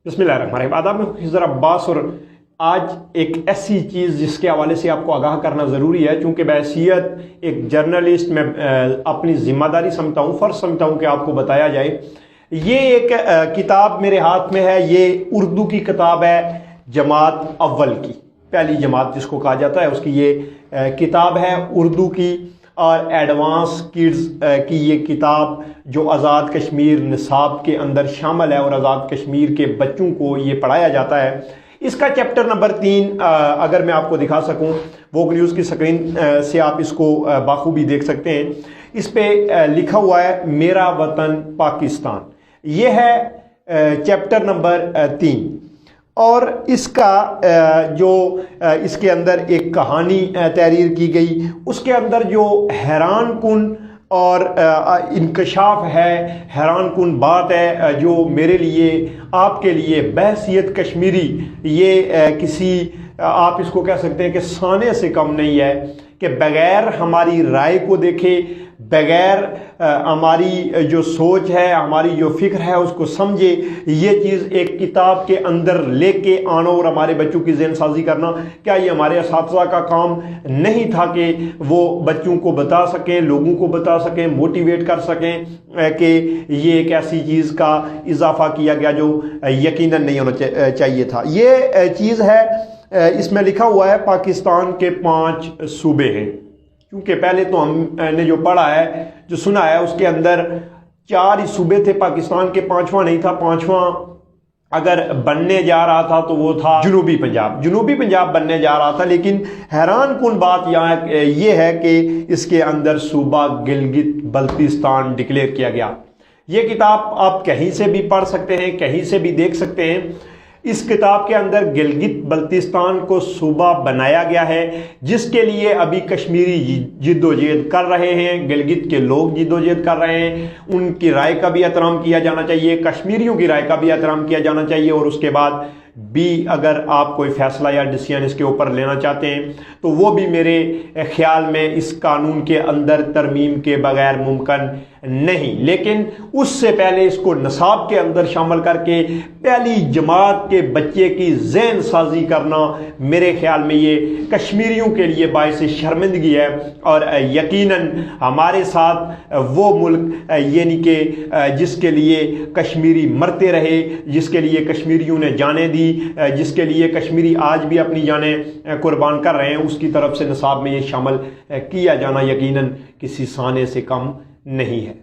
बिस्मिल्लाहिर्रहमानिर्रहीम। आदाब, मैं खिज़र अब्बास और आज एक ऐसी चीज़ जिसके हवाले से आपको आगाह करना ज़रूरी है, चूँकि बहैसियत एक जर्नलिस्ट मैं अपनी ज़िम्मेदारी समझता हूँ, फ़र्ज़ समझता हूँ कि आपको बताया जाए। ये एक किताब मेरे हाथ में है, ये उर्दू की किताब है, जमात अव्वल की, पहली जमात जिसको कहा जाता है उसकी ये किताब है उर्दू की, और एडवांस किड्स की ये किताब जो आज़ाद कश्मीर निसाब के अंदर शामिल है और आज़ाद कश्मीर के बच्चों को ये पढ़ाया जाता है। इसका चैप्टर नंबर 3 अगर मैं आपको दिखा सकूं, वोग न्यूज़ की स्क्रीन से आप इसको बाखूबी देख सकते हैं। इस पे लिखा हुआ है मेरा वतन पाकिस्तान। ये है चैप्टर नंबर 3 और इसका जो इसके अंदर एक कहानी तहरीर की गई, उसके अंदर जो हैरान कुन और इंकशाफ है, हैरान कुन बात है जो मेरे लिए आपके लिए बहसियत कश्मीरी ये किसी आप इसको कह सकते हैं कि साने से कम नहीं है कि बग़ैर हमारी राय को देखे, बग़ैर हमारी जो सोच है, हमारी जो फ़िक्र है उसको समझे, ये चीज़ एक किताब के अंदर लेके आना और हमारे बच्चों की ज़हन साजी करना, क्या ये हमारे असातिज़ा का काम नहीं था कि वो बच्चों को बता सकें, लोगों को बता सकें, मोटिवेट कर सकें कि ये एक ऐसी चीज़ का इजाफा किया गया जो यकीनन नहीं होना चाहिए था। ये चीज़ है, इसमें लिखा हुआ है पाकिस्तान के 5 सूबे हैं। क्योंकि पहले तो हमने जो पढ़ा है, जो सुना है, उसके अंदर 4 ही सूबे थे, पाकिस्तान के 5वां नहीं था। 5वां अगर बनने जा रहा था तो वो था जनूबी पंजाब, जनूबी पंजाब बनने जा रहा था। लेकिन हैरान कुन बात यहाँ ये है कि इसके अंदर सूबा गिलगित बल्तिस्तान डिक्लेयर किया गया। ये किताब आप कहीं से भी पढ़ सकते हैं, कहीं से भी देख सकते हैं। इस किताब के अंदर गिलगित बल्तिस्तान को सूबा बनाया गया है, जिसके लिए अभी कश्मीरी जिद्दोजहद कर रहे हैं, गिलगित के लोग जिद्दोजहद कर रहे हैं। उनकी राय का भी एहतराम किया जाना चाहिए, कश्मीरियों की राय का भी एहतराम किया जाना चाहिए। और उसके बाद भी अगर आप कोई फैसला या डिसीजन इसके ऊपर लेना चाहते हैं तो वो भी मेरे ख्याल में इस कानून के अंदर तरमीम के बगैर मुमकिन नहीं। लेकिन उससे पहले इसको निसाब के अंदर शामिल करके पहली जमात के बच्चे की ज़हन साजी करना मेरे ख्याल में ये कश्मीरियों के लिए बाइस शर्मिंदगी है। और यकीनन हमारे साथ वो मुल्क यानी कि जिसके लिए कश्मीरी मरते रहे, जिसके लिए कश्मीरियों ने जानें दी, जिसके लिए कश्मीरी आज भी अपनी जानें कुर्बान कर रहे हैं, उसकी तरफ से निसाब में ये शामिल किया जाना यकीनन किसी साने से कम नहीं है।